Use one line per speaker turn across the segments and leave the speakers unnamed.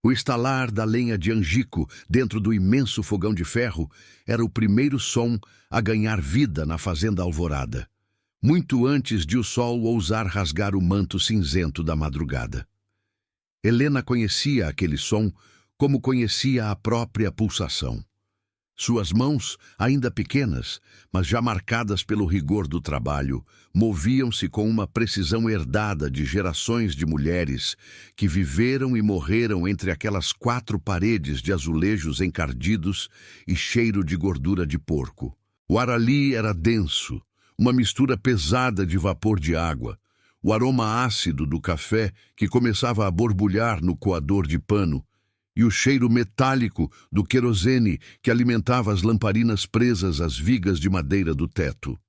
O estalar da lenha de angico dentro do imenso fogão de ferro era o primeiro som a ganhar vida na fazenda Alvorada, muito antes de o sol ousar rasgar o manto cinzento da madrugada. Helena conhecia aquele som como conhecia a própria pulsação. Suas mãos, ainda pequenas, mas já marcadas pelo rigor do trabalho, moviam-se com uma precisão herdada de gerações de mulheres que viveram e morreram entre aquelas 4 paredes de azulejos encardidos e cheiro de gordura de porco. O ar ali era denso, uma mistura pesada de vapor de água, o aroma ácido do café que começava a borbulhar no coador de pano, e o cheiro metálico do querosene que alimentava as lamparinas presas às vigas de madeira do teto.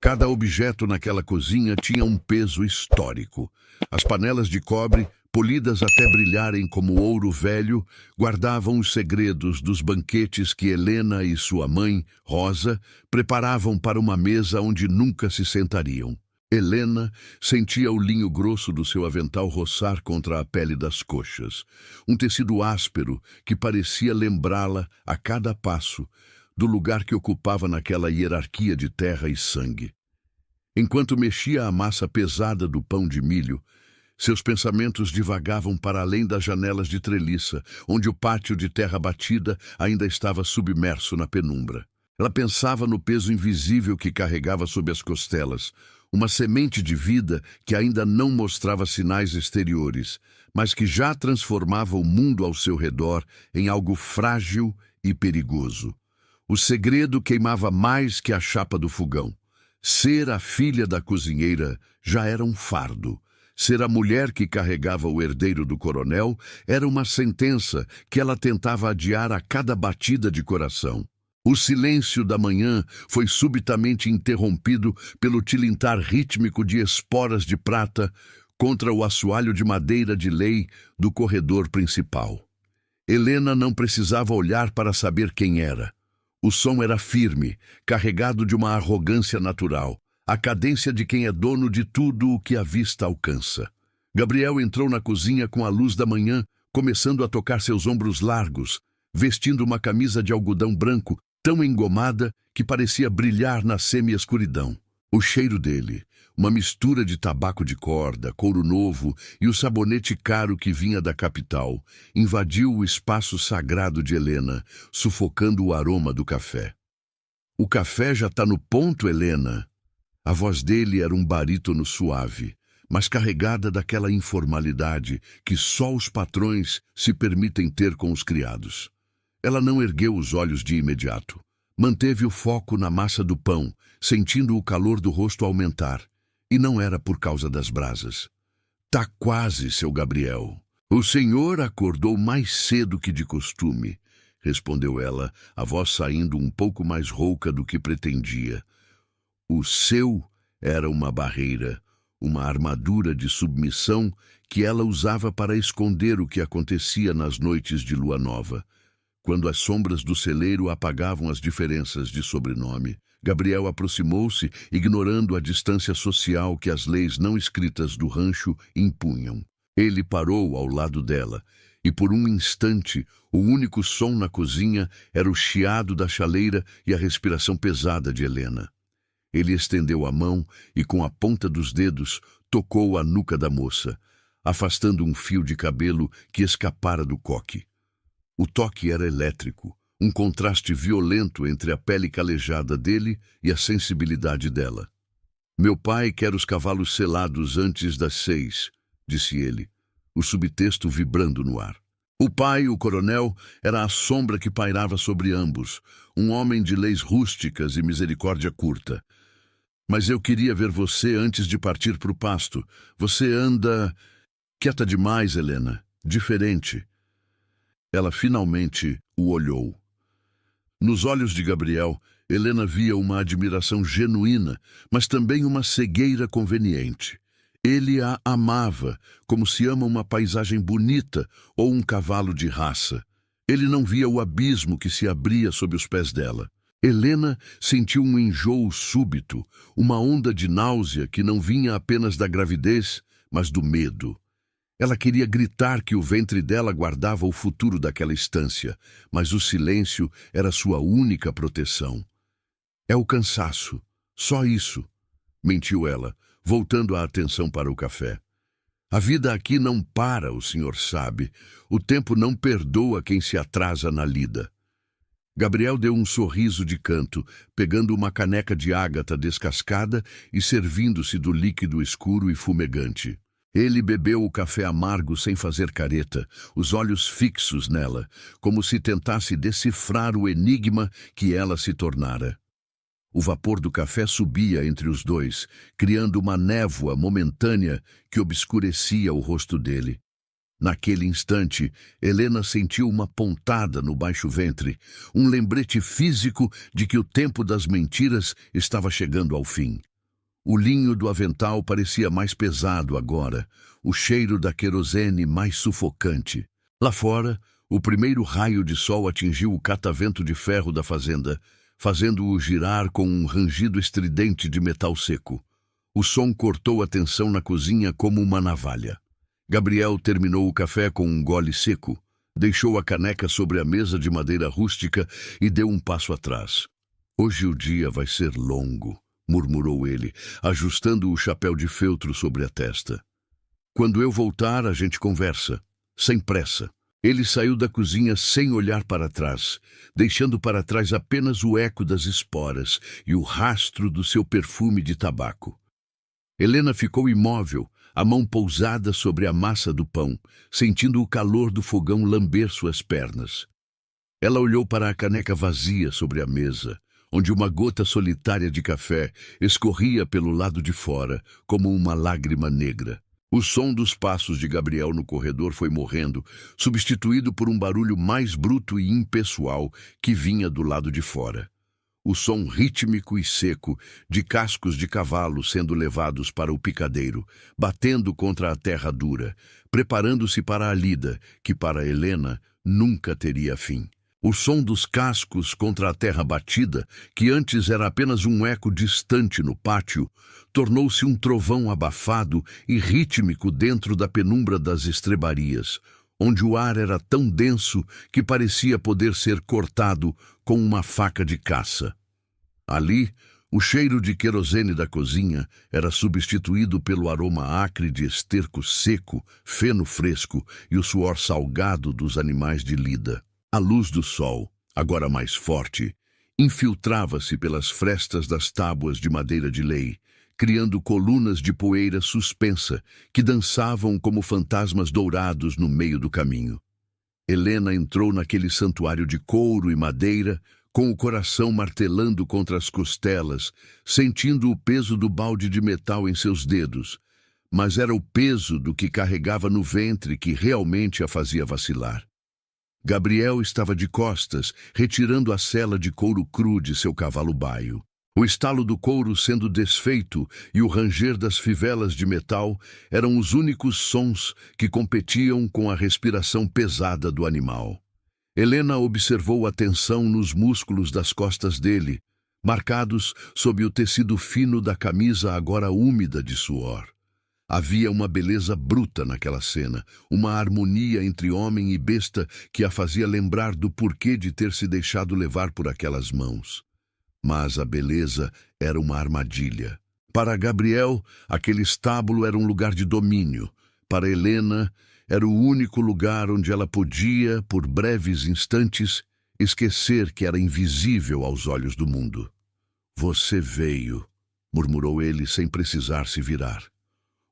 Cada objeto naquela cozinha tinha um peso histórico. As panelas de cobre, polidas até brilharem como ouro velho, guardavam os segredos dos banquetes que Helena e sua mãe, Rosa, preparavam para uma mesa onde nunca se sentariam. Helena sentia o linho grosso do seu avental roçar contra a pele das coxas, um tecido áspero que parecia lembrá-la, a cada passo, do lugar que ocupava naquela hierarquia de terra e sangue. Enquanto mexia a massa pesada do pão de milho, seus pensamentos divagavam para além das janelas de treliça, onde o pátio de terra batida ainda estava submerso na penumbra. Ela pensava no peso invisível que carregava sob as costelas, uma semente de vida que ainda não mostrava sinais exteriores, mas que já transformava o mundo ao seu redor em algo frágil e perigoso. O segredo queimava mais que a chapa do fogão. Ser a filha da cozinheira já era um fardo. Ser a mulher que carregava o herdeiro do coronel era uma sentença que ela tentava adiar a cada batida de coração. O silêncio da manhã foi subitamente interrompido pelo tilintar rítmico de esporas de prata contra o assoalho de madeira de lei do corredor principal. Helena não precisava olhar para saber quem era. O som era firme, carregado de uma arrogância natural, a cadência de quem é dono de tudo o que a vista alcança. Gabriel entrou na cozinha com a luz da manhã, começando a tocar seus ombros largos, vestindo uma camisa de algodão branco, tão engomada que parecia brilhar na semi-escuridão. O cheiro dele, uma mistura de tabaco de corda, couro novo e o sabonete caro que vinha da capital, invadiu o espaço sagrado de Helena, sufocando o aroma do café. "O café já está no ponto, Helena." A voz dele era um barítono suave, mas carregada daquela informalidade que só os patrões se permitem ter com os criados. Ela não ergueu os olhos de imediato. Manteve o foco na massa do pão, sentindo o calor do rosto aumentar. E não era por causa das brasas. "Tá quase, seu Gabriel. O senhor acordou mais cedo que de costume", respondeu ela, a voz saindo um pouco mais rouca do que pretendia. O seu era uma barreira, uma armadura de submissão que ela usava para esconder o que acontecia nas noites de lua nova. Quando as sombras do celeiro apagavam as diferenças de sobrenome, Gabriel aproximou-se, ignorando a distância social que as leis não escritas do rancho impunham. Ele parou ao lado dela, e por um instante o único som na cozinha era o chiado da chaleira e a respiração pesada de Helena. Ele estendeu a mão e, com a ponta dos dedos, tocou a nuca da moça, afastando um fio de cabelo que escapara do coque. O toque era elétrico, um contraste violento entre a pele calejada dele e a sensibilidade dela. "Meu pai quer os cavalos selados antes das 6, disse ele, o subtexto vibrando no ar. O pai, o coronel, era a sombra que pairava sobre ambos, um homem de leis rústicas e misericórdia curta. "Mas eu queria ver você antes de partir para o pasto. Você anda quieta demais, Helena. Diferente." Ela finalmente o olhou. Nos olhos de Gabriel, Helena via uma admiração genuína, mas também uma cegueira conveniente. Ele a amava, como se ama uma paisagem bonita ou um cavalo de raça. Ele não via o abismo que se abria sob os pés dela. Helena sentiu um enjoo súbito, uma onda de náusea que não vinha apenas da gravidez, mas do medo. Ela queria gritar que o ventre dela guardava o futuro daquela estância, mas o silêncio era sua única proteção. É o cansaço, só isso, mentiu ela, voltando a atenção para o café. A vida aqui não para, o senhor sabe. O tempo não perdoa quem se atrasa na lida. Gabriel deu um sorriso de canto, pegando uma caneca de ágata descascada e servindo-se do líquido escuro e fumegante. Ele bebeu o café amargo sem fazer careta, os olhos fixos nela, como se tentasse decifrar o enigma que ela se tornara. O vapor do café subia entre os dois, criando uma névoa momentânea que obscurecia o rosto dele. Naquele instante, Helena sentiu uma pontada no baixo ventre, um lembrete físico de que o tempo das mentiras estava chegando ao fim. O linho do avental parecia mais pesado agora, o cheiro da querosene mais sufocante. Lá fora, o primeiro raio de sol atingiu o catavento de ferro da fazenda, fazendo-o girar com um rangido estridente de metal seco. O som cortou a tensão na cozinha como uma navalha. Gabriel terminou o café com um gole seco, deixou a caneca sobre a mesa de madeira rústica e deu um passo atrás. Hoje o dia vai ser longo, murmurou ele, ajustando o chapéu de feltro sobre a testa. Quando eu voltar, a gente conversa, sem pressa. Ele saiu da cozinha sem olhar para trás, deixando para trás apenas o eco das esporas e o rastro do seu perfume de tabaco. Helena ficou imóvel, a mão pousada sobre a massa do pão, sentindo o calor do fogão lamber suas pernas. Ela olhou para a caneca vazia sobre a mesa, onde uma gota solitária de café escorria pelo lado de fora, como uma lágrima negra. O som dos passos de Gabriel no corredor foi morrendo, substituído por um barulho mais bruto e impessoal que vinha do lado de fora. O som rítmico e seco de cascos de cavalo sendo levados para o picadeiro, batendo contra a terra dura, preparando-se para a lida, que para Helena nunca teria fim. O som dos cascos contra a terra batida, que antes era apenas um eco distante no pátio, tornou-se um trovão abafado e rítmico dentro da penumbra das estrebarias, onde o ar era tão denso que parecia poder ser cortado com uma faca de caça. Ali, o cheiro de querosene da cozinha era substituído pelo aroma acre de esterco seco, feno fresco e o suor salgado dos animais de lida. A luz do sol, agora mais forte, infiltrava-se pelas frestas das tábuas de madeira de lei, criando colunas de poeira suspensa que dançavam como fantasmas dourados no meio do caminho. Helena entrou naquele santuário de couro e madeira, com o coração martelando contra as costelas, sentindo o peso do balde de metal em seus dedos, mas era o peso do que carregava no ventre que realmente a fazia vacilar. Gabriel estava de costas, retirando a sela de couro cru de seu cavalo baio. O estalo do couro sendo desfeito e o ranger das fivelas de metal eram os únicos sons que competiam com a respiração pesada do animal. Helena observou a tensão nos músculos das costas dele, marcados sob o tecido fino da camisa agora úmida de suor. Havia uma beleza bruta naquela cena, uma harmonia entre homem e besta que a fazia lembrar do porquê de ter se deixado levar por aquelas mãos. Mas a beleza era uma armadilha. Para Gabriel, aquele estábulo era um lugar de domínio. Para Helena, era o único lugar onde ela podia, por breves instantes, esquecer que era invisível aos olhos do mundo. "Você veio", murmurou ele sem precisar se virar.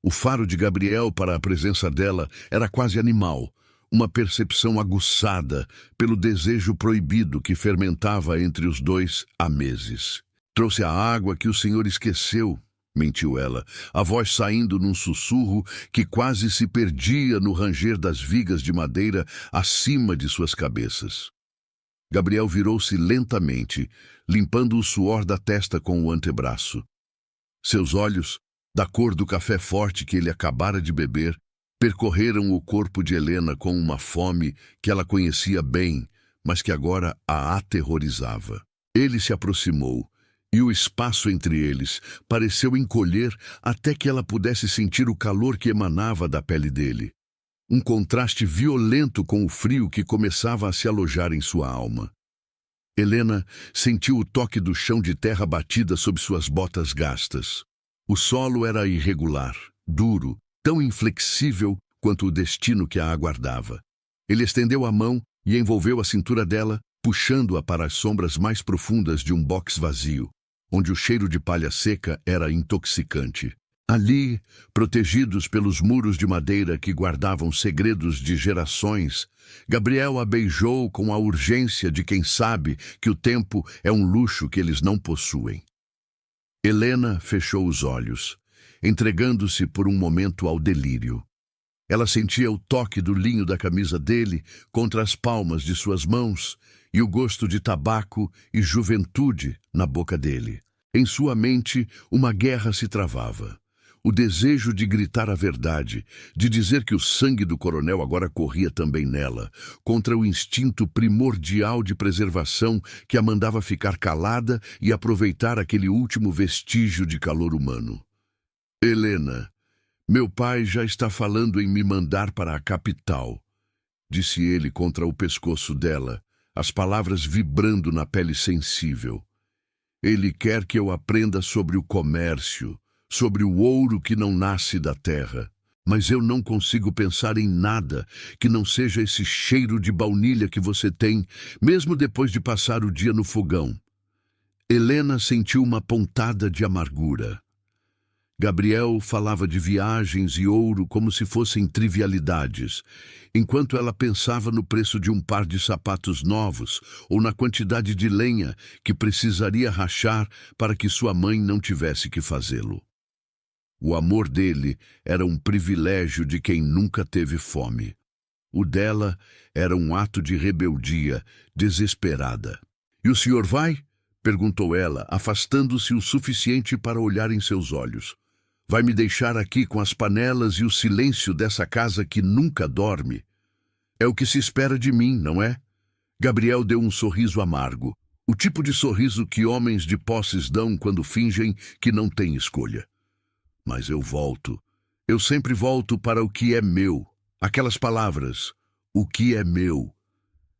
O faro de Gabriel para a presença dela era quase animal, uma percepção aguçada pelo desejo proibido que fermentava entre os dois há meses. "Trouxe a água que o senhor esqueceu", mentiu ela, a voz saindo num sussurro que quase se perdia no ranger das vigas de madeira acima de suas cabeças. Gabriel virou-se lentamente, limpando o suor da testa com o antebraço. Seus olhos, da cor do café forte que ele acabara de beber, percorreram o corpo de Helena com uma fome que ela conhecia bem, mas que agora a aterrorizava. Ele se aproximou, e o espaço entre eles pareceu encolher até que ela pudesse sentir o calor que emanava da pele dele. um contraste violento com o frio que começava a se alojar em sua alma. Helena sentiu o toque do chão de terra batida sob suas botas gastas. O solo era irregular, duro, tão inflexível quanto o destino que a aguardava. Ele estendeu a mão e envolveu a cintura dela, puxando-a para as sombras mais profundas de um box vazio, onde o cheiro de palha seca era intoxicante. Ali, protegidos pelos muros de madeira que guardavam segredos de gerações, Gabriel a beijou com a urgência de quem sabe que o tempo é um luxo que eles não possuem. Helena fechou os olhos, entregando-se por um momento ao delírio. Ela sentia o toque do linho da camisa dele contra as palmas de suas mãos e o gosto de tabaco e juventude na boca dele. Em sua mente, uma guerra se travava. O desejo de gritar a verdade, de dizer que o sangue do coronel agora corria também nela, contra o instinto primordial de preservação que a mandava ficar calada e aproveitar aquele último vestígio de calor humano. Helena, meu pai já está falando em me mandar para a capital, disse ele contra o pescoço dela, as palavras vibrando na pele sensível. Ele quer que eu aprenda sobre o comércio, sobre o ouro que não nasce da terra. Mas eu não consigo pensar em nada que não seja esse cheiro de baunilha que você tem, mesmo depois de passar o dia no fogão. Helena sentiu uma pontada de amargura. Gabriel falava de viagens e ouro como se fossem trivialidades, enquanto ela pensava no preço de um par de sapatos novos ou na quantidade de lenha que precisaria rachar para que sua mãe não tivesse que fazê-lo. O amor dele era um privilégio de quem nunca teve fome. O dela era um ato de rebeldia, desesperada. "E o senhor vai?" perguntou ela, afastando-se o suficiente para olhar em seus olhos. "Vai me deixar aqui com as panelas e o silêncio dessa casa que nunca dorme? É o que se espera de mim, não é?" Gabriel deu um sorriso amargo, o tipo de sorriso que homens de posses dão quando fingem que não têm escolha. "Mas eu volto. Eu sempre volto para o que é meu." Aquelas palavras, "o que é meu",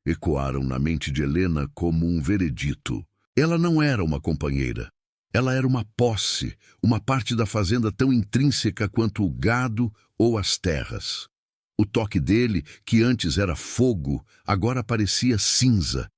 ecoaram na mente de Helena como um veredito. Ela não era uma companheira. Ela era uma posse, uma parte da fazenda tão intrínseca quanto o gado ou as terras. O toque dele, que antes era fogo, agora parecia cinza.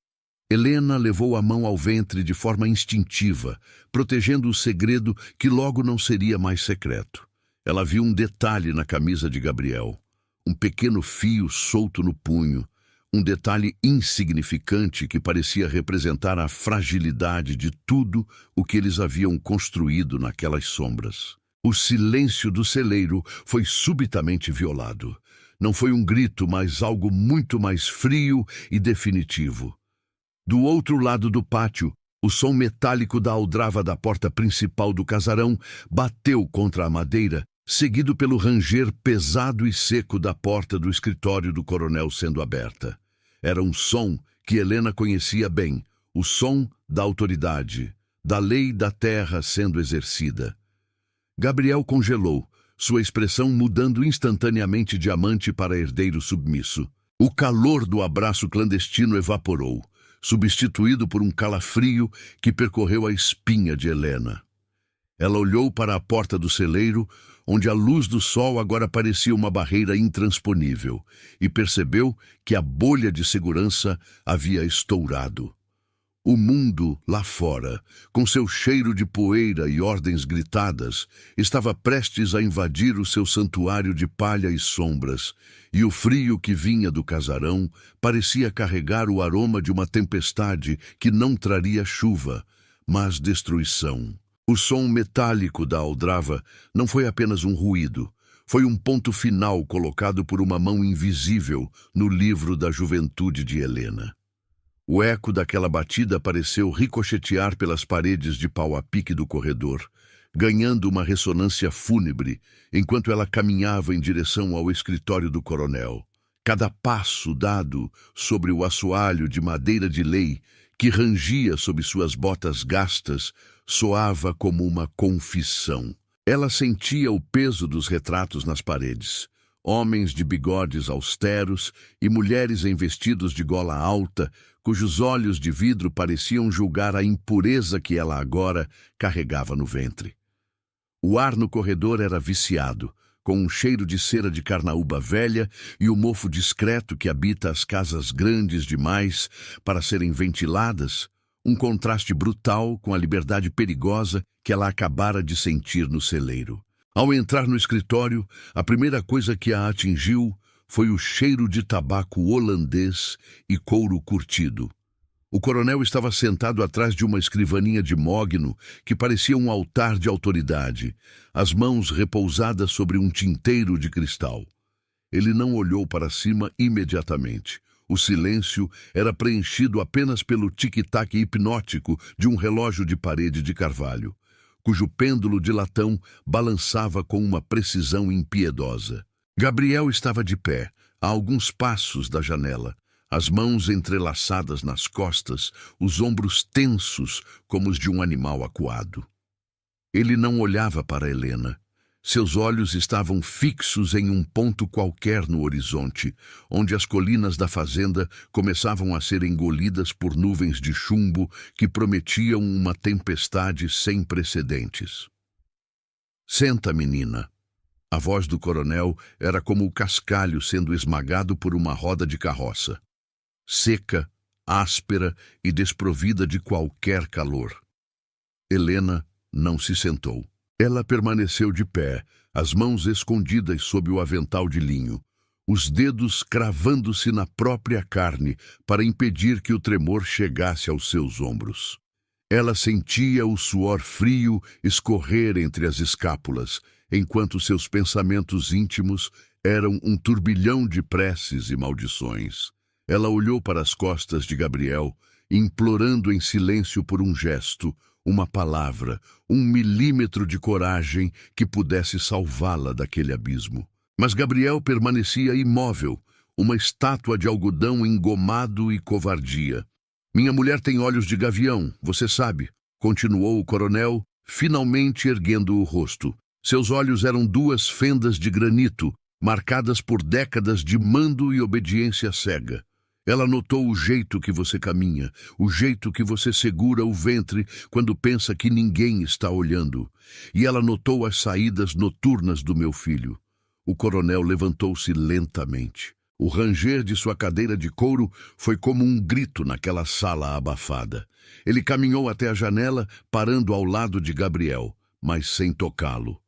Helena levou a mão ao ventre de forma instintiva, protegendo o segredo que logo não seria mais secreto. Ela viu um detalhe na camisa de Gabriel, um pequeno fio solto no punho, um detalhe insignificante que parecia representar a fragilidade de tudo o que eles haviam construído naquelas sombras. O silêncio do celeiro foi subitamente violado. Não foi um grito, mas algo muito mais frio e definitivo. Do outro lado do pátio, o som metálico da aldrava da porta principal do casarão bateu contra a madeira, seguido pelo ranger pesado e seco da porta do escritório do coronel sendo aberta. Era um som que Helena conhecia bem, o som da autoridade, da lei da terra sendo exercida. Gabriel congelou, sua expressão mudando instantaneamente de amante para herdeiro submisso. O calor do abraço clandestino evaporou, substituído por um calafrio que percorreu a espinha de Helena. Ela olhou para a porta do celeiro, onde a luz do sol agora parecia uma barreira intransponível, e percebeu que a bolha de segurança havia estourado. O mundo, lá fora, com seu cheiro de poeira e ordens gritadas, estava prestes a invadir o seu santuário de palha e sombras, e o frio que vinha do casarão parecia carregar o aroma de uma tempestade que não traria chuva, mas destruição. O som metálico da aldrava não foi apenas um ruído, foi um ponto final colocado por uma mão invisível no livro da juventude de Helena. O eco daquela batida pareceu ricochetear pelas paredes de pau a pique do corredor, ganhando uma ressonância fúnebre enquanto ela caminhava em direção ao escritório do coronel. Cada passo dado sobre o assoalho de madeira de lei que rangia sob suas botas gastas soava como uma confissão. Ela sentia o peso dos retratos nas paredes, homens de bigodes austeros e mulheres em vestidos de gola alta, cujos olhos de vidro pareciam julgar a impureza que ela agora carregava no ventre. O ar no corredor era viciado, com um cheiro de cera de carnaúba velha e o mofo discreto que habita as casas grandes demais para serem ventiladas, um contraste brutal com a liberdade perigosa que ela acabara de sentir no celeiro. Ao entrar no escritório, a primeira coisa que a atingiu foi o cheiro de tabaco holandês e couro curtido. O coronel estava sentado atrás de uma escrivaninha de mogno que parecia um altar de autoridade, as mãos repousadas sobre um tinteiro de cristal. Ele não olhou para cima imediatamente. O silêncio era preenchido apenas pelo tic-tac hipnótico de um relógio de parede de carvalho, cujo pêndulo de latão balançava com uma precisão impiedosa. Gabriel estava de pé, a alguns passos da janela, as mãos entrelaçadas nas costas, os ombros tensos como os de um animal acuado. Ele não olhava para Helena. Seus olhos estavam fixos em um ponto qualquer no horizonte, onde as colinas da fazenda começavam a ser engolidas por nuvens de chumbo que prometiam uma tempestade sem precedentes. "Senta, menina." A voz do coronel era como o cascalho sendo esmagado por uma roda de carroça. Seca, áspera e desprovida de qualquer calor. Helena não se sentou. Ela permaneceu de pé, as mãos escondidas sob o avental de linho, os dedos cravando-se na própria carne para impedir que o tremor chegasse aos seus ombros. Ela sentia o suor frio escorrer entre as escápulas, enquanto seus pensamentos íntimos eram um turbilhão de preces e maldições. Ela olhou para as costas de Gabriel, implorando em silêncio por um gesto, uma palavra, 1 milímetro de coragem que pudesse salvá-la daquele abismo. Mas Gabriel permanecia imóvel, uma estátua de algodão engomado e covardia. "Minha mulher tem olhos de gavião, você sabe", continuou o coronel, finalmente erguendo o rosto. Seus olhos eram 2 fendas de granito, marcadas por décadas de mando e obediência cega. Ela notou o jeito que você caminha, o jeito que você segura o ventre quando pensa que ninguém está olhando. E ela notou as saídas noturnas do meu filho. O coronel levantou-se lentamente. O ranger de sua cadeira de couro foi como um grito naquela sala abafada. Ele caminhou até a janela, parando ao lado de Gabriel, mas sem tocá-lo.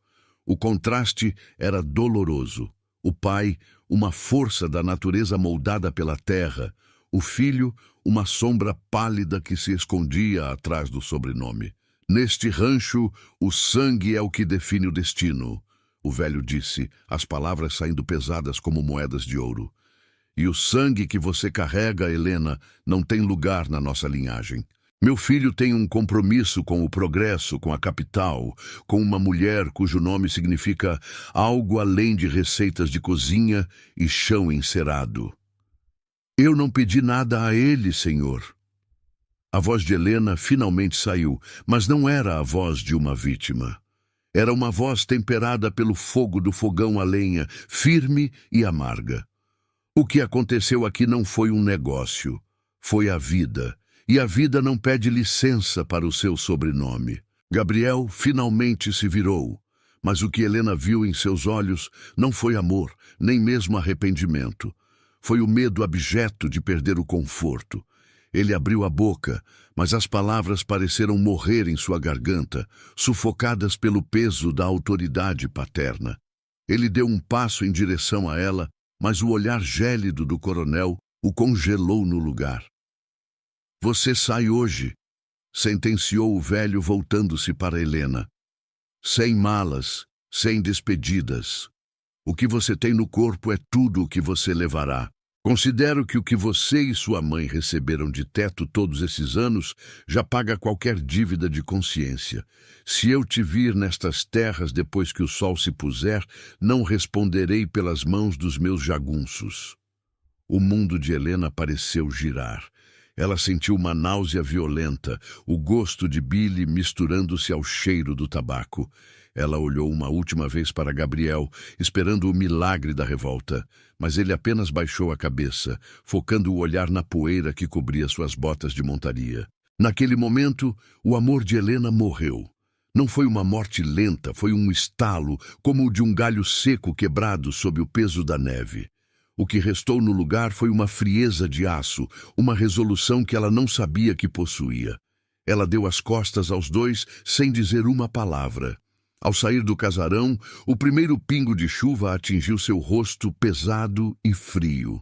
O contraste era doloroso. O pai, uma força da natureza moldada pela terra. O filho, uma sombra pálida que se escondia atrás do sobrenome. "Neste rancho, o sangue é o que define o destino", o velho disse, as palavras saindo pesadas como moedas de ouro. "E o sangue que você carrega, Helena, não tem lugar na nossa linhagem. Meu filho tem um compromisso com o progresso, com a capital, com uma mulher cujo nome significa algo além de receitas de cozinha e chão encerado." "Eu não pedi nada a ele, senhor." A voz de Helena finalmente saiu, mas não era a voz de uma vítima. Era uma voz temperada pelo fogo do fogão a lenha, firme e amarga. "O que aconteceu aqui não foi um negócio, foi a vida. E a vida não pede licença para o seu sobrenome." Gabriel finalmente se virou, mas o que Helena viu em seus olhos não foi amor, nem mesmo arrependimento. Foi o medo abjeto de perder o conforto. Ele abriu a boca, mas as palavras pareceram morrer em sua garganta, sufocadas pelo peso da autoridade paterna. Ele deu um passo em direção a ela, mas o olhar gélido do coronel o congelou no lugar. "Você sai hoje", sentenciou o velho voltando-se para Helena. "Sem malas, sem despedidas. O que você tem no corpo é tudo o que você levará. Considero que o que você e sua mãe receberam de teto todos esses anos já paga qualquer dívida de consciência. Se eu te vir nestas terras depois que o sol se puser, não responderei pelas mãos dos meus jagunços." O mundo de Helena pareceu girar. Ela sentiu uma náusea violenta, o gosto de Billy misturando-se ao cheiro do tabaco. Ela olhou uma última vez para Gabriel, esperando o milagre da revolta, mas ele apenas baixou a cabeça, focando o olhar na poeira que cobria suas botas de montaria. Naquele momento, o amor de Helena morreu. Não foi uma morte lenta, foi um estalo, como o de um galho seco quebrado sob o peso da neve. O que restou no lugar foi uma frieza de aço, uma resolução que ela não sabia que possuía. Ela deu as costas aos dois sem dizer uma palavra. Ao sair do casarão, o primeiro pingo de chuva atingiu seu rosto pesado e frio.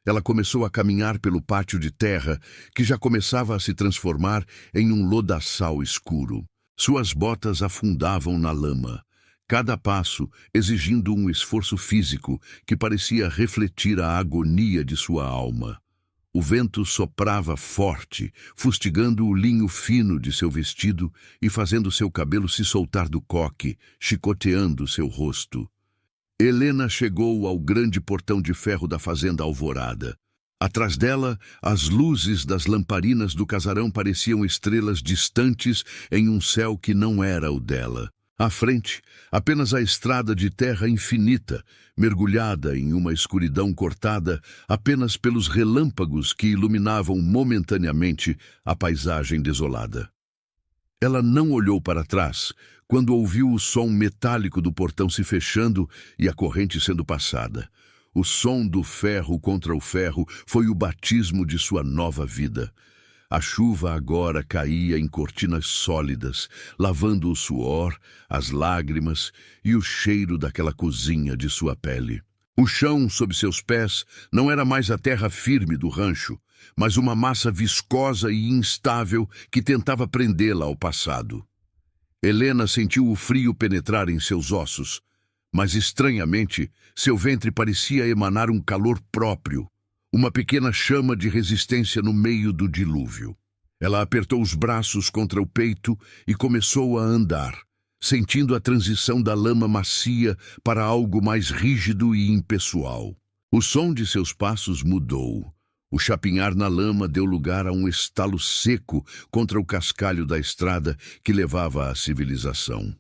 Ela começou a caminhar pelo pátio de terra, que já começava a se transformar em um lodaçal escuro. Suas botas afundavam na lama, cada passo exigindo um esforço físico que parecia refletir a agonia de sua alma. O vento soprava forte, fustigando o linho fino de seu vestido e fazendo seu cabelo se soltar do coque, chicoteando seu rosto. Helena chegou ao grande portão de ferro da fazenda Alvorada. Atrás dela, as luzes das lamparinas do casarão pareciam estrelas distantes em um céu que não era o dela. À frente, apenas a estrada de terra infinita, mergulhada em uma escuridão cortada apenas pelos relâmpagos que iluminavam momentaneamente a paisagem desolada. Ela não olhou para trás quando ouviu o som metálico do portão se fechando e a corrente sendo passada. O som do ferro contra o ferro foi o batismo de sua nova vida. A chuva agora caía em cortinas sólidas, lavando o suor, as lágrimas e o cheiro daquela cozinha de sua pele. O chão sob seus pés não era mais a terra firme do rancho, mas uma massa viscosa e instável que tentava prendê-la ao passado. Helena sentiu o frio penetrar em seus ossos, mas estranhamente seu ventre parecia emanar um calor próprio, uma pequena chama de resistência no meio do dilúvio. Ela apertou os braços contra o peito e começou a andar, sentindo a transição da lama macia para algo mais rígido e impessoal. O som de seus passos mudou. O chapinhar na lama deu lugar a um estalo seco contra o cascalho da estrada que levava à civilização.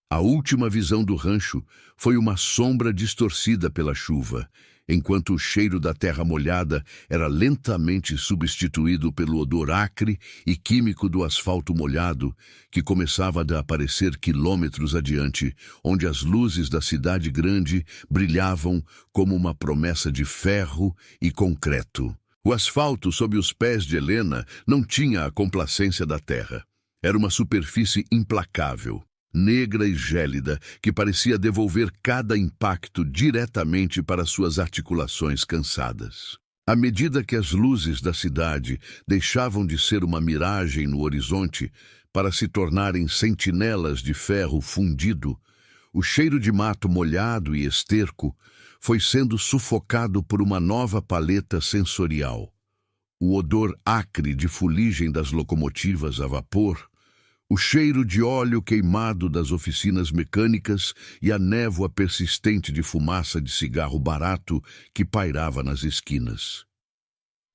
A última visão do rancho foi uma sombra distorcida pela chuva, enquanto o cheiro da terra molhada era lentamente substituído pelo odor acre e químico do asfalto molhado, que começava a aparecer quilômetros adiante, onde as luzes da cidade grande brilhavam como uma promessa de ferro e concreto. O asfalto sob os pés de Helena não tinha a complacência da terra. Era uma superfície implacável, negra e gélida, que parecia devolver cada impacto diretamente para suas articulações cansadas. À medida que as luzes da cidade deixavam de ser uma miragem no horizonte para se tornarem sentinelas de ferro fundido, o cheiro de mato molhado e esterco foi sendo sufocado por uma nova paleta sensorial. O odor acre de fuligem das locomotivas a vapor, o cheiro de óleo queimado das oficinas mecânicas e a névoa persistente de fumaça de cigarro barato que pairava nas esquinas.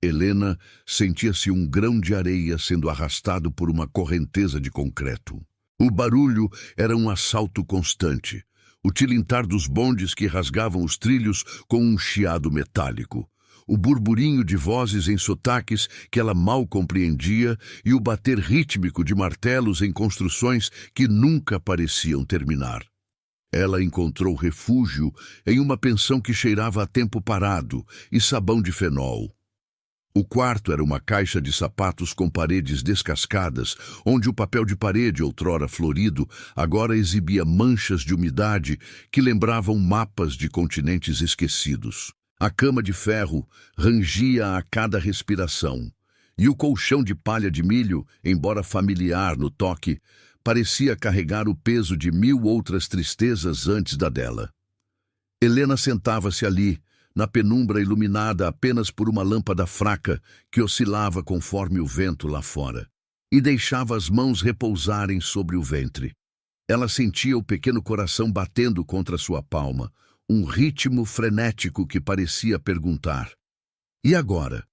Helena sentia-se um grão de areia sendo arrastado por uma correnteza de concreto. O barulho era um assalto constante, o tilintar dos bondes que rasgavam os trilhos com um chiado metálico, o burburinho de vozes em sotaques que ela mal compreendia e o bater rítmico de martelos em construções que nunca pareciam terminar. Ela encontrou refúgio em uma pensão que cheirava a tempo parado e sabão de fenol. O quarto era uma caixa de sapatos com paredes descascadas, onde o papel de parede, outrora florido, agora exibia manchas de umidade que lembravam mapas de continentes esquecidos. A cama de ferro rangia a cada respiração, e o colchão de palha de milho, embora familiar no toque, parecia carregar o peso de 1000 outras tristezas antes da dela. Helena sentava-se ali, na penumbra iluminada apenas por uma lâmpada fraca que oscilava conforme o vento lá fora, e deixava as mãos repousarem sobre o ventre. Ela sentia o pequeno coração batendo contra sua palma, um ritmo frenético que parecia perguntar: e agora?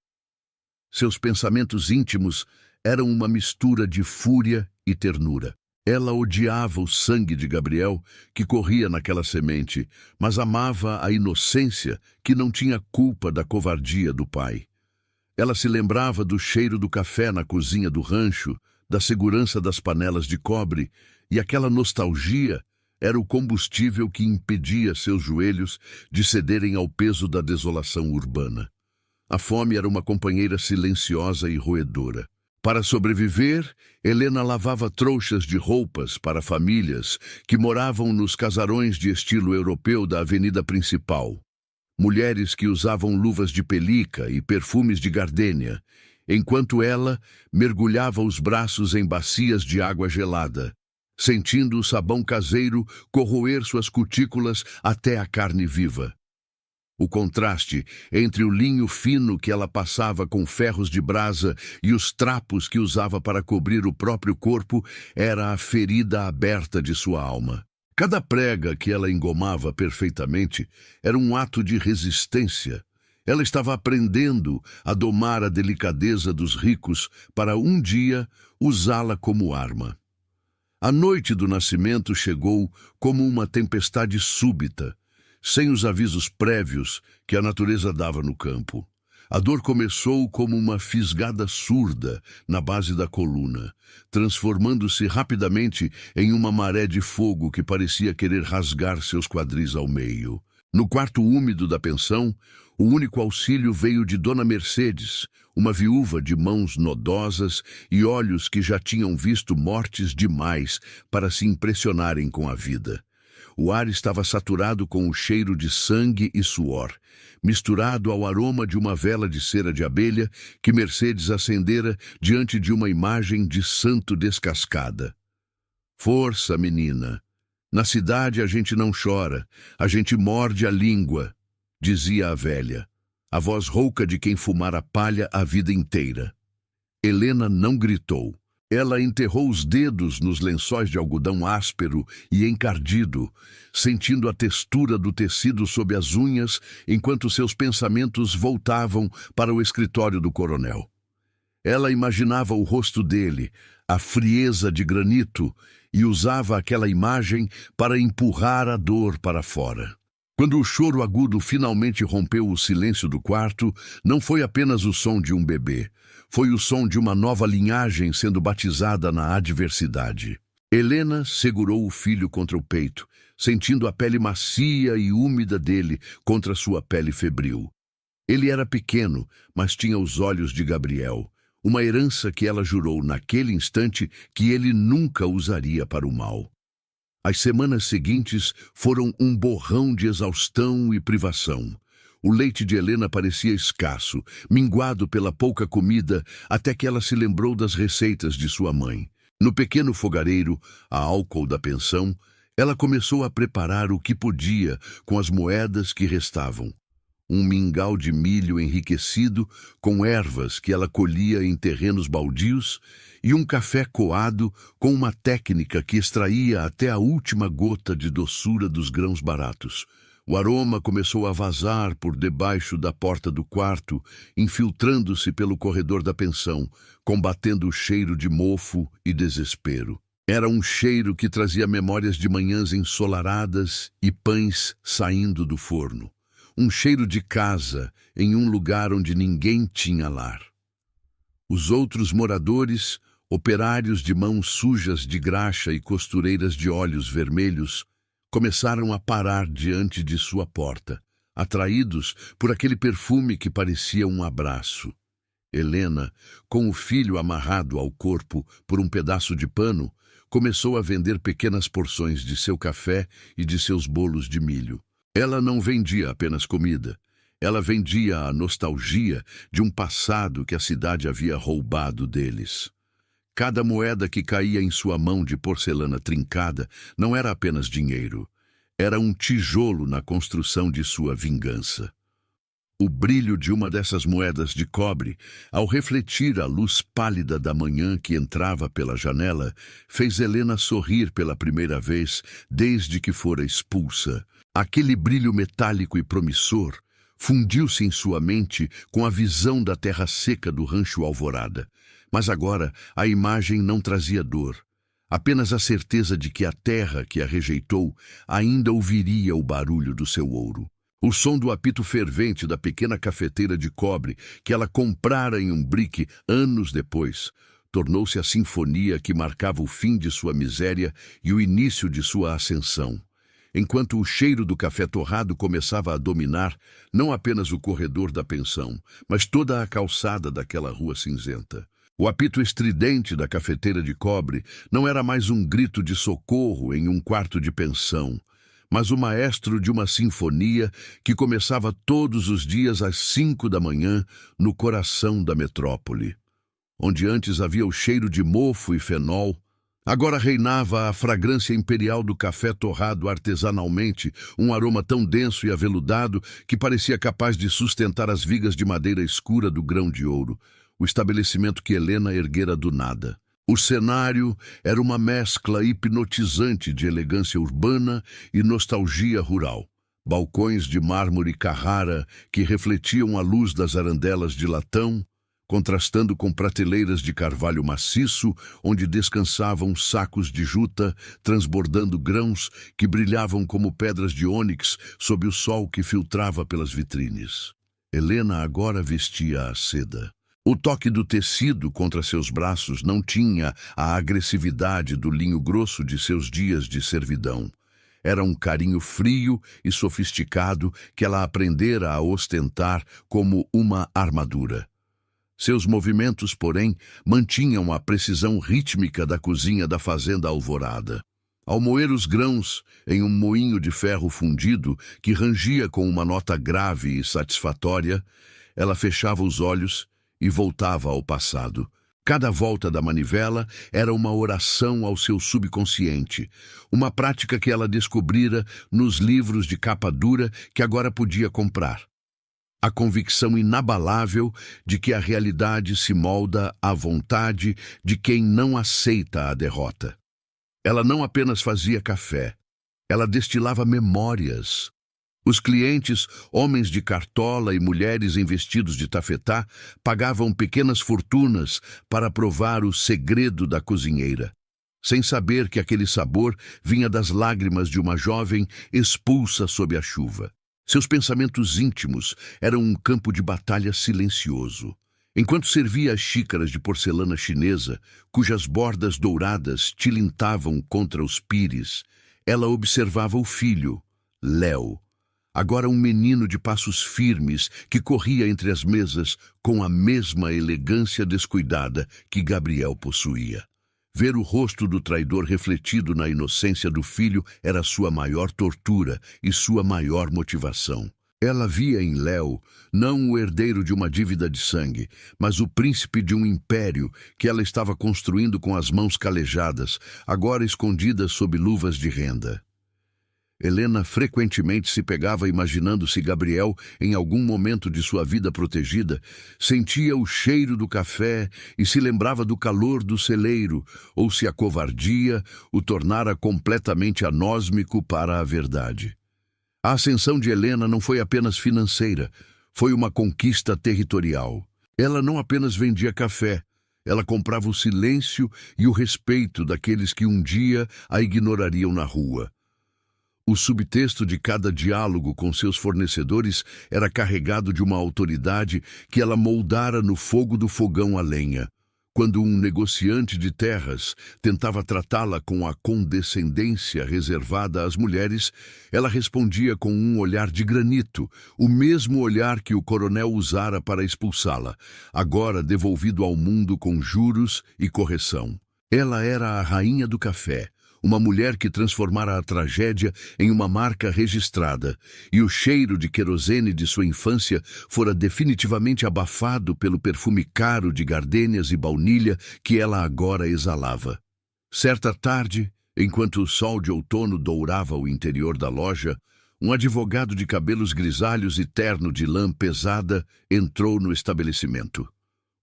Seus pensamentos íntimos eram uma mistura de fúria e ternura. Ela odiava o sangue de Gabriel que corria naquela semente, mas amava a inocência que não tinha culpa da covardia do pai. Ela se lembrava do cheiro do café na cozinha do rancho, da segurança das panelas de cobre, e aquela nostalgia era o combustível que impedia seus joelhos de cederem ao peso da desolação urbana. A fome era uma companheira silenciosa e roedora. Para sobreviver, Helena lavava trouxas de roupas para famílias que moravam nos casarões de estilo europeu da avenida principal. Mulheres que usavam luvas de pelica e perfumes de gardênia, enquanto ela mergulhava os braços em bacias de água gelada, sentindo o sabão caseiro corroer suas cutículas até a carne viva. O contraste entre o linho fino que ela passava com ferros de brasa e os trapos que usava para cobrir o próprio corpo era a ferida aberta de sua alma. Cada prega que ela engomava perfeitamente era um ato de resistência. Ela estava aprendendo a domar a delicadeza dos ricos para um dia usá-la como arma. A noite do nascimento chegou como uma tempestade súbita, sem os avisos prévios que a natureza dava no campo. A dor começou como uma fisgada surda na base da coluna, transformando-se rapidamente em uma maré de fogo que parecia querer rasgar seus quadris ao meio. No quarto úmido da pensão, o único auxílio veio de Dona Mercedes, uma viúva de mãos nodosas e olhos que já tinham visto mortes demais para se impressionarem com a vida. O ar estava saturado com o cheiro de sangue e suor, misturado ao aroma de uma vela de cera de abelha que Mercedes acendera diante de uma imagem de santo descascada. Força, menina. Na cidade a gente não chora, a gente morde a língua, dizia a velha, a voz rouca de quem fumara palha a vida inteira. Helena não gritou. Ela enterrou os dedos nos lençóis de algodão áspero e encardido, sentindo a textura do tecido sob as unhas, enquanto seus pensamentos voltavam para o escritório do coronel. Ela imaginava o rosto dele, a frieza de granito, e usava aquela imagem para empurrar a dor para fora. Quando o choro agudo finalmente rompeu o silêncio do quarto, não foi apenas o som de um bebê. Foi o som de uma nova linhagem sendo batizada na adversidade. Helena segurou o filho contra o peito, sentindo a pele macia e úmida dele contra sua pele febril. Ele era pequeno, mas tinha os olhos de Gabriel, uma herança que ela jurou naquele instante que ele nunca usaria para o mal. As semanas seguintes foram um borrão de exaustão e privação. O leite de Helena parecia escasso, minguado pela pouca comida, até que ela se lembrou das receitas de sua mãe. No pequeno fogareiro, a álcool da pensão, ela começou a preparar o que podia com as moedas que restavam. Um mingau de milho enriquecido com ervas que ela colhia em terrenos baldios e um café coado com uma técnica que extraía até a última gota de doçura dos grãos baratos. O aroma começou a vazar por debaixo da porta do quarto, infiltrando-se pelo corredor da pensão, combatendo o cheiro de mofo e desespero. Era um cheiro que trazia memórias de manhãs ensolaradas e pães saindo do forno. Um cheiro de casa em um lugar onde ninguém tinha lar. Os outros moradores, operários de mãos sujas de graxa e costureiras de olhos vermelhos, começaram a parar diante de sua porta, atraídos por aquele perfume que parecia um abraço. Helena, com o filho amarrado ao corpo por um pedaço de pano, começou a vender pequenas porções de seu café e de seus bolos de milho. Ela não vendia apenas comida. Ela vendia a nostalgia de um passado que a cidade havia roubado deles. Cada moeda que caía em sua mão de porcelana trincada não era apenas dinheiro. Era um tijolo na construção de sua vingança. O brilho de uma dessas moedas de cobre, ao refletir a luz pálida da manhã que entrava pela janela, fez Helena sorrir pela primeira vez desde que fora expulsa. Aquele brilho metálico e promissor fundiu-se em sua mente com a visão da terra seca do rancho Alvorada. Mas agora a imagem não trazia dor. Apenas a certeza de que a terra que a rejeitou ainda ouviria o barulho do seu ouro. O som do apito fervente da pequena cafeteira de cobre que ela comprara em um brick anos depois tornou-se a sinfonia que marcava o fim de sua miséria e o início de sua ascensão. Enquanto o cheiro do café torrado começava a dominar não apenas o corredor da pensão, mas toda a calçada daquela rua cinzenta. O apito estridente da cafeteira de cobre não era mais um grito de socorro em um quarto de pensão, mas o maestro de uma sinfonia que começava todos os dias às 5 da manhã no coração da metrópole. Onde antes havia o cheiro de mofo e fenol, agora reinava a fragrância imperial do café torrado artesanalmente, um aroma tão denso e aveludado que parecia capaz de sustentar as vigas de madeira escura do grão de ouro, o estabelecimento que Helena erguera do nada. O cenário era uma mescla hipnotizante de elegância urbana e nostalgia rural. Balcões de mármore Carrara que refletiam a luz das arandelas de latão, contrastando com prateleiras de carvalho maciço, onde descansavam sacos de juta, transbordando grãos que brilhavam como pedras de ônix sob o sol que filtrava pelas vitrines. Helena agora vestia a seda. O toque do tecido contra seus braços não tinha a agressividade do linho grosso de seus dias de servidão. Era um carinho frio e sofisticado que ela aprendera a ostentar como uma armadura. Seus movimentos, porém, mantinham a precisão rítmica da cozinha da fazenda Alvorada. Ao moer os grãos em um moinho de ferro fundido que rangia com uma nota grave e satisfatória, ela fechava os olhos e voltava ao passado. Cada volta da manivela era uma oração ao seu subconsciente, uma prática que ela descobrira nos livros de capa dura que agora podia comprar. A convicção inabalável de que a realidade se molda à vontade de quem não aceita a derrota. Ela não apenas fazia café, ela destilava memórias. Os clientes, homens de cartola e mulheres em vestidos de tafetá, pagavam pequenas fortunas para provar o segredo da cozinheira, sem saber que aquele sabor vinha das lágrimas de uma jovem expulsa sob a chuva. Seus pensamentos íntimos eram um campo de batalha silencioso. Enquanto servia as xícaras de porcelana chinesa, cujas bordas douradas tilintavam contra os pires, ela observava o filho, Léo, agora um menino de passos firmes que corria entre as mesas com a mesma elegância descuidada que Gabriel possuía. Ver o rosto do traidor refletido na inocência do filho era sua maior tortura e sua maior motivação. Ela via em Léo não o herdeiro de uma dívida de sangue, mas o príncipe de um império que ela estava construindo com as mãos calejadas, agora escondidas sob luvas de renda. Helena frequentemente se pegava imaginando se Gabriel, em algum momento de sua vida protegida, sentia o cheiro do café e se lembrava do calor do celeiro, ou se a covardia o tornara completamente anósmico para a verdade. A ascensão de Helena não foi apenas financeira, foi uma conquista territorial. Ela não apenas vendia café, ela comprava o silêncio e o respeito daqueles que um dia a ignorariam na rua. O subtexto de cada diálogo com seus fornecedores era carregado de uma autoridade que ela moldara no fogo do fogão a lenha. Quando um negociante de terras tentava tratá-la com a condescendência reservada às mulheres, ela respondia com um olhar de granito, o mesmo olhar que o coronel usara para expulsá-la, agora devolvido ao mundo com juros e correção. Ela era a rainha do café, uma mulher que transformara a tragédia em uma marca registrada, e o cheiro de querosene de sua infância fora definitivamente abafado pelo perfume caro de gardênias e baunilha que ela agora exalava. Certa tarde, enquanto o sol de outono dourava o interior da loja, um advogado de cabelos grisalhos e terno de lã pesada entrou no estabelecimento.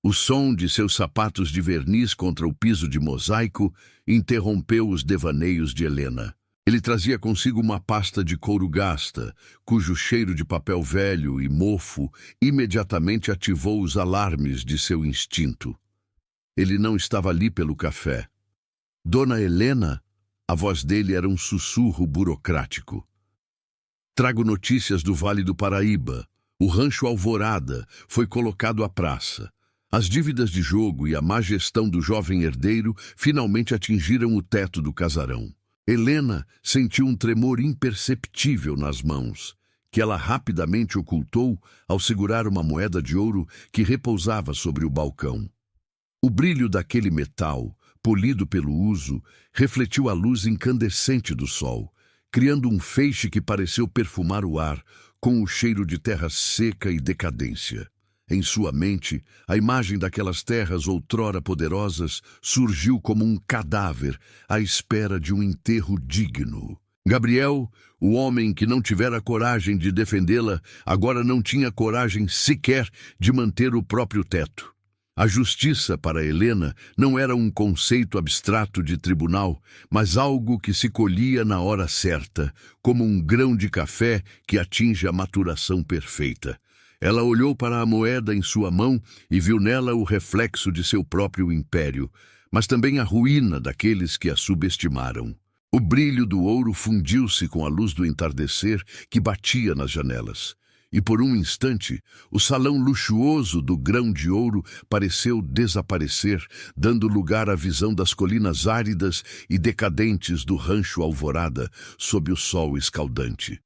O som de seus sapatos de verniz contra o piso de mosaico interrompeu os devaneios de Helena. Ele trazia consigo uma pasta de couro gasta, cujo cheiro de papel velho e mofo imediatamente ativou os alarmes de seu instinto. Ele não estava ali pelo café. Dona Helena, a voz dele era um sussurro burocrático. Trago notícias do Vale do Paraíba. O rancho Alvorada foi colocado à praça. As dívidas de jogo e a má gestão do jovem herdeiro finalmente atingiram o teto do casarão. Helena sentiu um tremor imperceptível nas mãos, que ela rapidamente ocultou ao segurar uma moeda de ouro que repousava sobre o balcão. O brilho daquele metal, polido pelo uso, refletiu a luz incandescente do sol, criando um feixe que pareceu perfumar o ar com o cheiro de terra seca e decadência. Em sua mente, a imagem daquelas terras outrora poderosas surgiu como um cadáver à espera de um enterro digno. Gabriel, o homem que não tivera coragem de defendê-la, agora não tinha coragem sequer de manter o próprio teto. A justiça para Helena não era um conceito abstrato de tribunal, mas algo que se colhia na hora certa, como um grão de café que atinge a maturação perfeita. Ela olhou para a moeda em sua mão e viu nela o reflexo de seu próprio império, mas também a ruína daqueles que a subestimaram. O brilho do ouro fundiu-se com a luz do entardecer que batia nas janelas. E por um instante, o salão luxuoso do grão de ouro pareceu desaparecer, dando lugar à visão das colinas áridas e decadentes do rancho Alvorada sob o sol escaldante.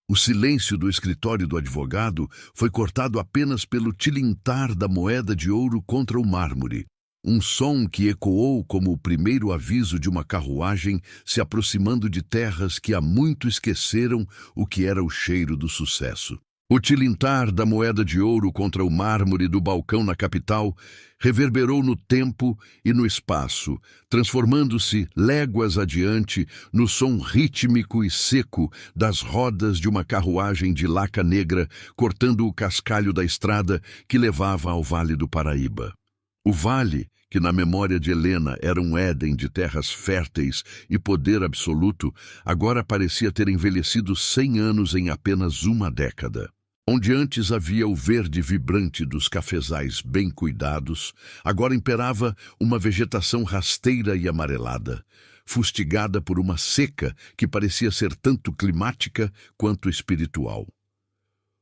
O silêncio do escritório do advogado foi cortado apenas pelo tilintar da moeda de ouro contra o mármore, um som que ecoou como o primeiro aviso de uma carruagem se aproximando de terras que há muito esqueceram o que era o cheiro do sucesso. O tilintar da moeda de ouro contra o mármore do balcão na capital reverberou no tempo e no espaço, transformando-se, léguas adiante, no som rítmico e seco das rodas de uma carruagem de laca negra cortando o cascalho da estrada que levava ao Vale do Paraíba. O vale, que na memória de Helena era um Éden de terras férteis e poder absoluto, agora parecia ter envelhecido 100 anos em apenas uma década. Onde antes havia o verde vibrante dos cafezais bem cuidados, agora imperava uma vegetação rasteira e amarelada, fustigada por uma seca que parecia ser tanto climática quanto espiritual.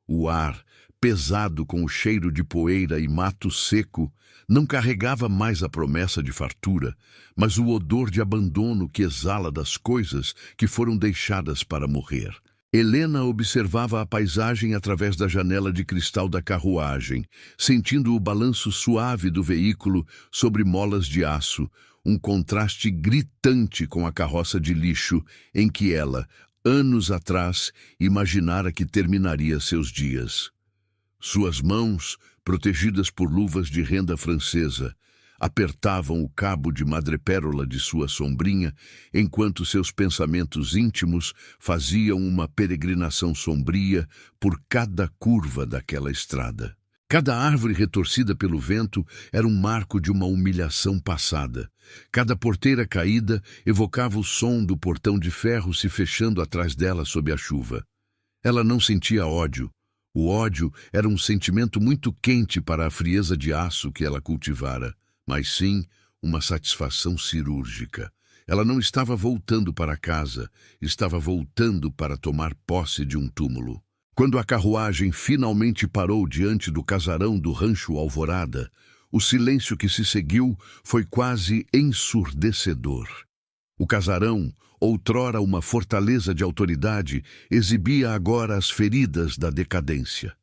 O ar, pesado com o cheiro de poeira e mato seco, não carregava mais a promessa de fartura, mas o odor de abandono que exala das coisas que foram deixadas para morrer. Helena observava a paisagem através da janela de cristal da carruagem, sentindo o balanço suave do veículo sobre molas de aço, um contraste gritante com a carroça de lixo em que ela, anos atrás, imaginara que terminaria seus dias. Suas mãos, protegidas por luvas de renda francesa, apertavam o cabo de madrepérola de sua sombrinha, enquanto seus pensamentos íntimos faziam uma peregrinação sombria por cada curva daquela estrada. Cada árvore retorcida pelo vento era um marco de uma humilhação passada. Cada porteira caída evocava o som do portão de ferro se fechando atrás dela sob a chuva. Ela não sentia ódio. O ódio era um sentimento muito quente para a frieza de aço que ela cultivara, mas sim uma satisfação cirúrgica. Ela não estava voltando para casa, estava voltando para tomar posse de um túmulo. Quando a carruagem finalmente parou diante do casarão do rancho Alvorada, o silêncio que se seguiu foi quase ensurdecedor. O casarão, outrora uma fortaleza de autoridade, exibia agora as feridas da decadência.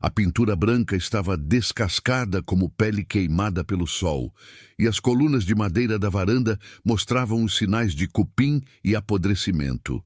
A pintura branca estava descascada como pele queimada pelo sol, e as colunas de madeira da varanda mostravam os sinais de cupim e apodrecimento.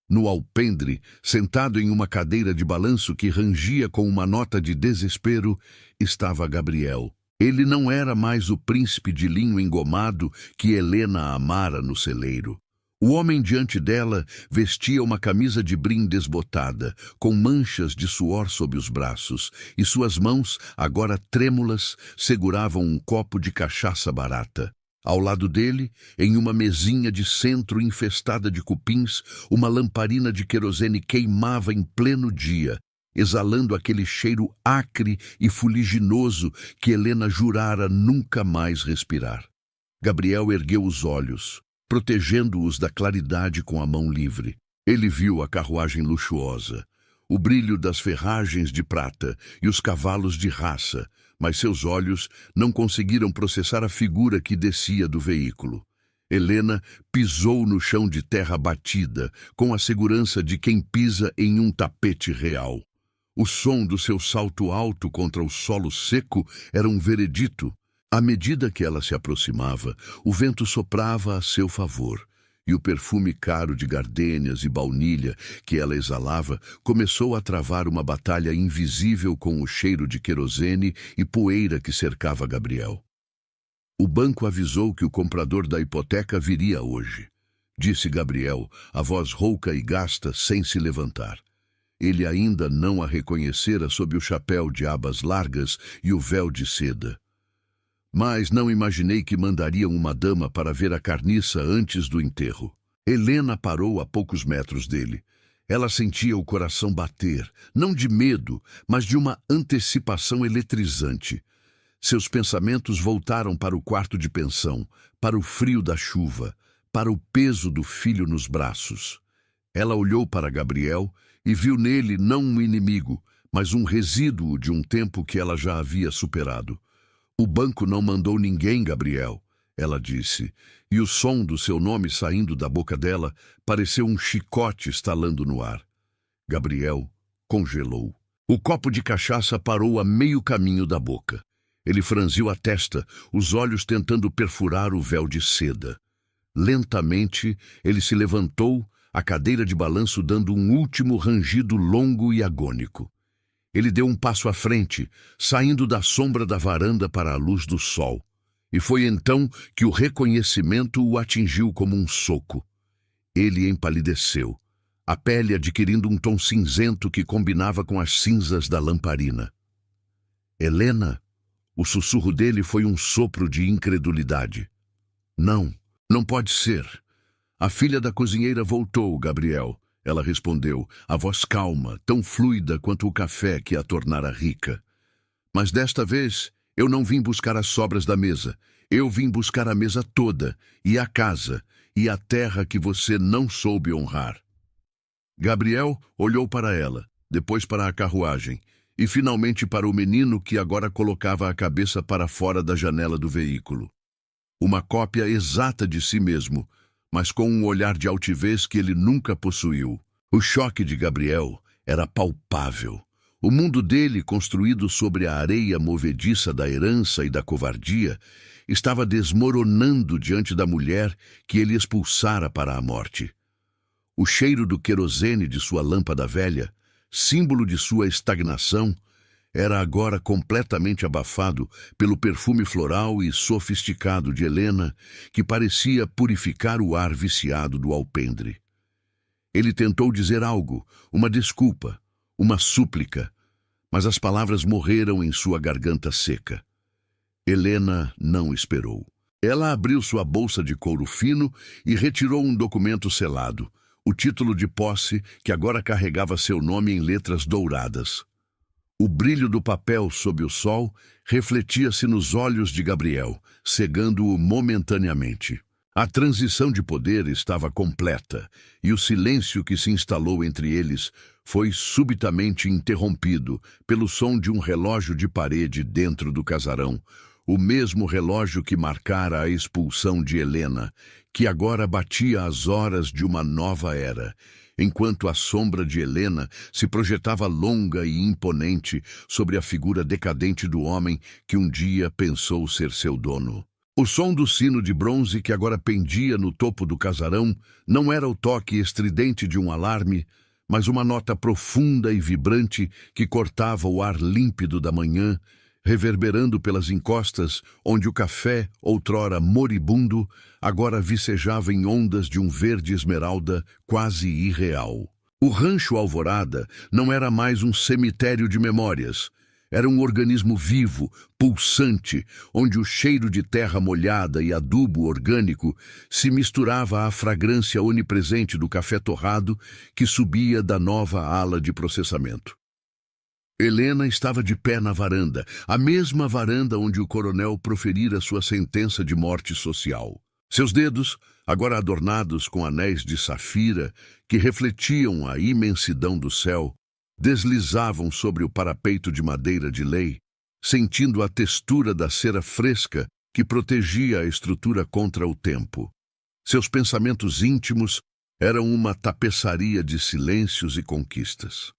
No alpendre, sentado em uma cadeira de balanço que rangia com uma nota de desespero, estava Gabriel. Ele não era mais o príncipe de linho engomado que Helena amara no celeiro. O homem diante dela vestia uma camisa de brim desbotada, com manchas de suor sob os braços, e suas mãos, agora trêmulas, seguravam um copo de cachaça barata. Ao lado dele, em uma mesinha de centro infestada de cupins, uma lamparina de querosene queimava em pleno dia, exalando aquele cheiro acre e fuliginoso que Helena jurara nunca mais respirar. Gabriel ergueu os olhos, protegendo-os da claridade com a mão livre. Ele viu a carruagem luxuosa, o brilho das ferragens de prata e os cavalos de raça, mas seus olhos não conseguiram processar a figura que descia do veículo. Helena pisou no chão de terra batida, com a segurança de quem pisa em um tapete real. O som do seu salto alto contra o solo seco era um veredito. À medida que ela se aproximava, o vento soprava a seu favor, e o perfume caro de gardênias e baunilha que ela exalava começou a travar uma batalha invisível com o cheiro de querosene e poeira que cercava Gabriel. O banco avisou que o comprador da hipoteca viria hoje, disse Gabriel, a voz rouca e gasta, sem se levantar. Ele ainda não a reconhecera sob o chapéu de abas largas e o véu de seda. Mas não imaginei que mandariam uma dama para ver a carniça antes do enterro. Helena parou a poucos metros dele. Ela sentia o coração bater, não de medo, mas de uma antecipação eletrizante. Seus pensamentos voltaram para o quarto de pensão, para o frio da chuva, para o peso do filho nos braços. Ela olhou para Gabriel e viu nele não um inimigo, mas um resíduo de um tempo que ela já havia superado. O banco não mandou ninguém, Gabriel, ela disse, e o som do seu nome saindo da boca dela pareceu um chicote estalando no ar. Gabriel congelou. O copo de cachaça parou a meio caminho da boca. Ele franziu a testa, os olhos tentando perfurar o véu de seda. Lentamente, ele se levantou, a cadeira de balanço dando um último rangido longo e agônico. Ele deu um passo à frente, saindo da sombra da varanda para a luz do sol. E foi então que o reconhecimento o atingiu como um soco. Ele empalideceu, a pele adquirindo um tom cinzento que combinava com as cinzas da lamparina. Helena? O sussurro dele foi um sopro de incredulidade. Não, não pode ser. A filha da cozinheira voltou, Gabriel. Ela respondeu, a voz calma, tão fluida quanto o café que a tornara rica. Mas desta vez, eu não vim buscar as sobras da mesa. Eu vim buscar a mesa toda, e a casa, e a terra que você não soube honrar. Gabriel olhou para ela, depois para a carruagem, e finalmente para o menino que agora colocava a cabeça para fora da janela do veículo. Uma cópia exata de si mesmo, mas com um olhar de altivez que ele nunca possuiu. O choque de Gabriel era palpável. O mundo dele, construído sobre a areia movediça da herança e da covardia, estava desmoronando diante da mulher que ele expulsara para a morte. O cheiro do querosene de sua lâmpada velha, símbolo de sua estagnação, era agora completamente abafado pelo perfume floral e sofisticado de Helena, que parecia purificar o ar viciado do alpendre. Ele tentou dizer algo, uma desculpa, uma súplica, mas as palavras morreram em sua garganta seca. Helena não esperou. Ela abriu sua bolsa de couro fino e retirou um documento selado, o título de posse que agora carregava seu nome em letras douradas. O brilho do papel sob o sol refletia-se nos olhos de Gabriel, cegando-o momentaneamente. A transição de poder estava completa, e o silêncio que se instalou entre eles foi subitamente interrompido pelo som de um relógio de parede dentro do casarão, o mesmo relógio que marcara a expulsão de Helena, que agora batia as horas de uma nova era, enquanto a sombra de Helena se projetava longa e imponente sobre a figura decadente do homem que um dia pensou ser seu dono. O som do sino de bronze que agora pendia no topo do casarão não era o toque estridente de um alarme, mas uma nota profunda e vibrante que cortava o ar límpido da manhã, reverberando pelas encostas onde o café, outrora moribundo, agora vicejava em ondas de um verde esmeralda quase irreal. O Rancho Alvorada não era mais um cemitério de memórias. Era um organismo vivo, pulsante, onde o cheiro de terra molhada e adubo orgânico se misturava à fragrância onipresente do café torrado que subia da nova ala de processamento. Helena estava de pé na varanda, a mesma varanda onde o coronel proferira sua sentença de morte social. Seus dedos, agora adornados com anéis de safira que refletiam a imensidão do céu, deslizavam sobre o parapeito de madeira de lei, sentindo a textura da cera fresca que protegia a estrutura contra o tempo. Seus pensamentos íntimos eram uma tapeçaria de silêncios e conquistas.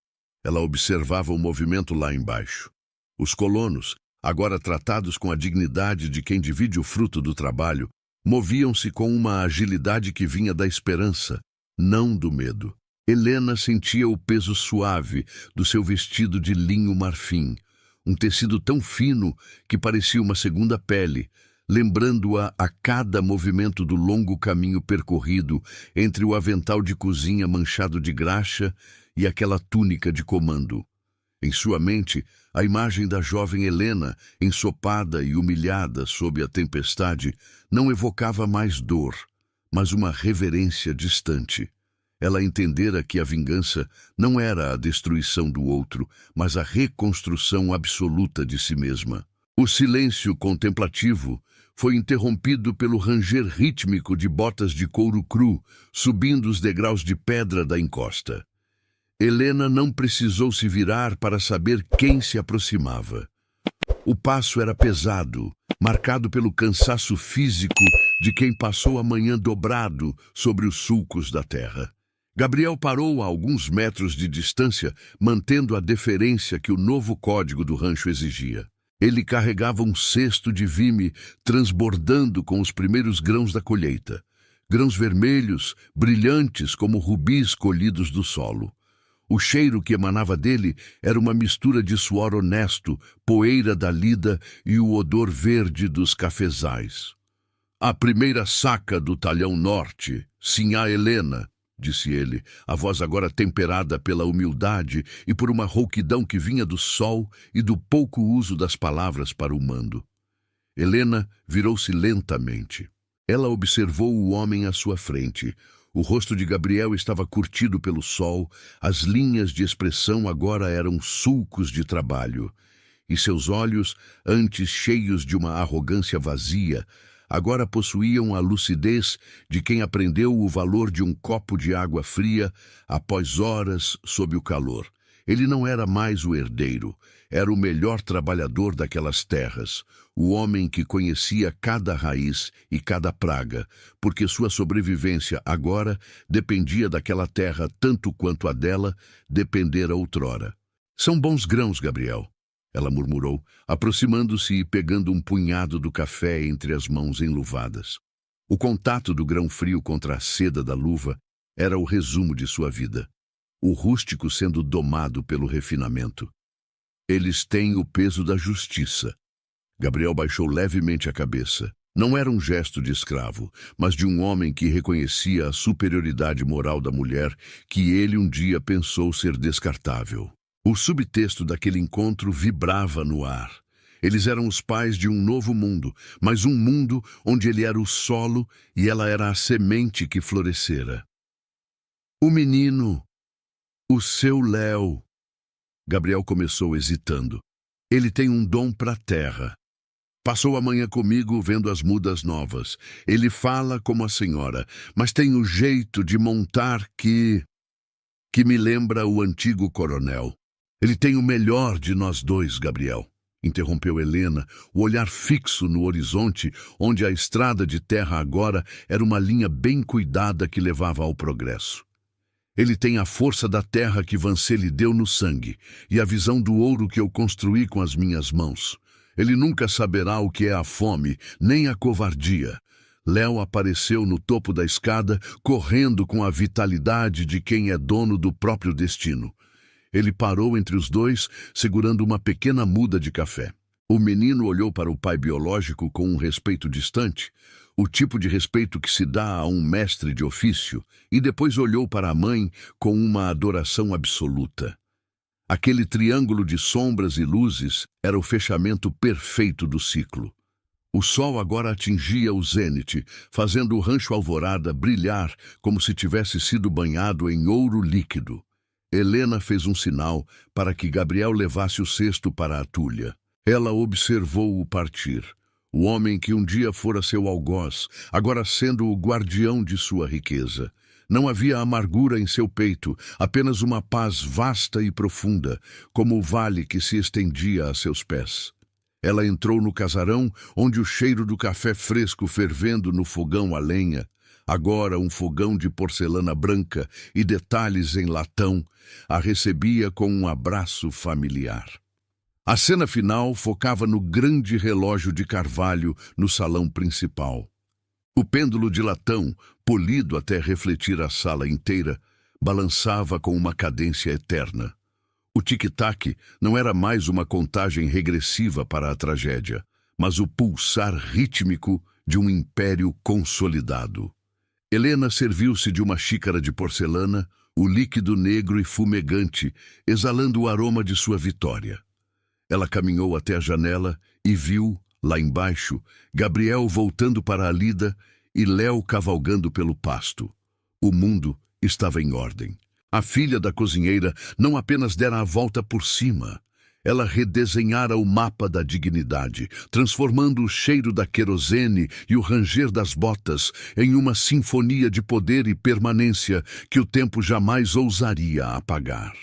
Ela observava o movimento lá embaixo. Os colonos, agora tratados com a dignidade de quem divide o fruto do trabalho, moviam-se com uma agilidade que vinha da esperança, não do medo. Helena sentia o peso suave do seu vestido de linho marfim, um tecido tão fino que parecia uma segunda pele, lembrando-a a cada movimento do longo caminho percorrido entre o avental de cozinha manchado de graxa e aquela túnica de comando. Em sua mente, a imagem da jovem Helena, ensopada e humilhada sob a tempestade, não evocava mais dor, mas uma reverência distante. Ela entendera que a vingança não era a destruição do outro, mas a reconstrução absoluta de si mesma. O silêncio contemplativo foi interrompido pelo ranger rítmico de botas de couro cru, subindo os degraus de pedra da encosta. Helena não precisou se virar para saber quem se aproximava. O passo era pesado, marcado pelo cansaço físico de quem passou a manhã dobrado sobre os sulcos da terra. Gabriel parou a alguns metros de distância, mantendo a deferência que o novo código do rancho exigia. Ele carregava um cesto de vime transbordando com os primeiros grãos da colheita. Grãos vermelhos, brilhantes como rubis colhidos do solo. O cheiro que emanava dele era uma mistura de suor honesto, poeira da lida e o odor verde dos cafezais. A primeira saca do talhão norte, sinhá Helena, disse ele, a voz agora temperada pela humildade e por uma rouquidão que vinha do sol e do pouco uso das palavras para o mando. Helena virou-se lentamente. Ela observou o homem à sua frente. O rosto de Gabriel estava curtido pelo sol, as linhas de expressão agora eram sulcos de trabalho, e seus olhos, antes cheios de uma arrogância vazia, agora possuíam a lucidez de quem aprendeu o valor de um copo de água fria após horas sob o calor. Ele não era mais o herdeiro, era o melhor trabalhador daquelas terras, o homem que conhecia cada raiz e cada praga, porque sua sobrevivência agora dependia daquela terra tanto quanto a dela dependera outrora. São bons grãos, Gabriel, ela murmurou, aproximando-se e pegando um punhado do café entre as mãos enluvadas. O contato do grão frio contra a seda da luva era o resumo de sua vida. O rústico sendo domado pelo refinamento. Eles têm o peso da justiça. Gabriel baixou levemente a cabeça. Não era um gesto de escravo, mas de um homem que reconhecia a superioridade moral da mulher que ele um dia pensou ser descartável. O subtexto daquele encontro vibrava no ar. Eles eram os pais de um novo mundo, mas um mundo onde ele era o solo e ela era a semente que florescera. O menino... O seu Léo. Gabriel começou hesitando. Ele tem um dom para a terra. Passou a manhã comigo vendo as mudas novas. Ele fala como a senhora, mas tem o jeito de montar que me lembra o antigo coronel. Ele tem o melhor de nós dois, Gabriel, interrompeu Helena, o olhar fixo no horizonte, onde a estrada de terra agora era uma linha bem cuidada que levava ao progresso. Ele tem a força da terra que Vancê lhe deu no sangue e a visão do ouro que eu construí com as minhas mãos. Ele nunca saberá o que é a fome, nem a covardia. Léo apareceu no topo da escada, correndo com a vitalidade de quem é dono do próprio destino. Ele parou entre os dois, segurando uma pequena muda de café. O menino olhou para o pai biológico com um respeito distante, o tipo de respeito que se dá a um mestre de ofício, e depois olhou para a mãe com uma adoração absoluta. Aquele triângulo de sombras e luzes era o fechamento perfeito do ciclo. O sol agora atingia o zênite, fazendo o rancho Alvorada brilhar como se tivesse sido banhado em ouro líquido. Helena fez um sinal para que Gabriel levasse o cesto para a Tulha. Ela observou-o partir. O homem que um dia fora seu algoz, agora sendo o guardião de sua riqueza. Não havia amargura em seu peito, apenas uma paz vasta e profunda, como o vale que se estendia a seus pés. Ela entrou no casarão, onde o cheiro do café fresco fervendo no fogão a lenha, agora um fogão de porcelana branca e detalhes em latão, a recebia com um abraço familiar. A cena final focava no grande relógio de carvalho no salão principal. O pêndulo de latão, polido até refletir a sala inteira, balançava com uma cadência eterna. O tic-tac não era mais uma contagem regressiva para a tragédia, mas o pulsar rítmico de um império consolidado. Helena serviu-se de uma xícara de porcelana, o líquido negro e fumegante, exalando o aroma de sua vitória. Ela caminhou até a janela e viu, lá embaixo, Gabriel voltando para a lida e Léo cavalgando pelo pasto. O mundo estava em ordem. A filha da cozinheira não apenas dera a volta por cima, ela redesenhara o mapa da dignidade, transformando o cheiro da querosene e o ranger das botas em uma sinfonia de poder e permanência que o tempo jamais ousaria apagar.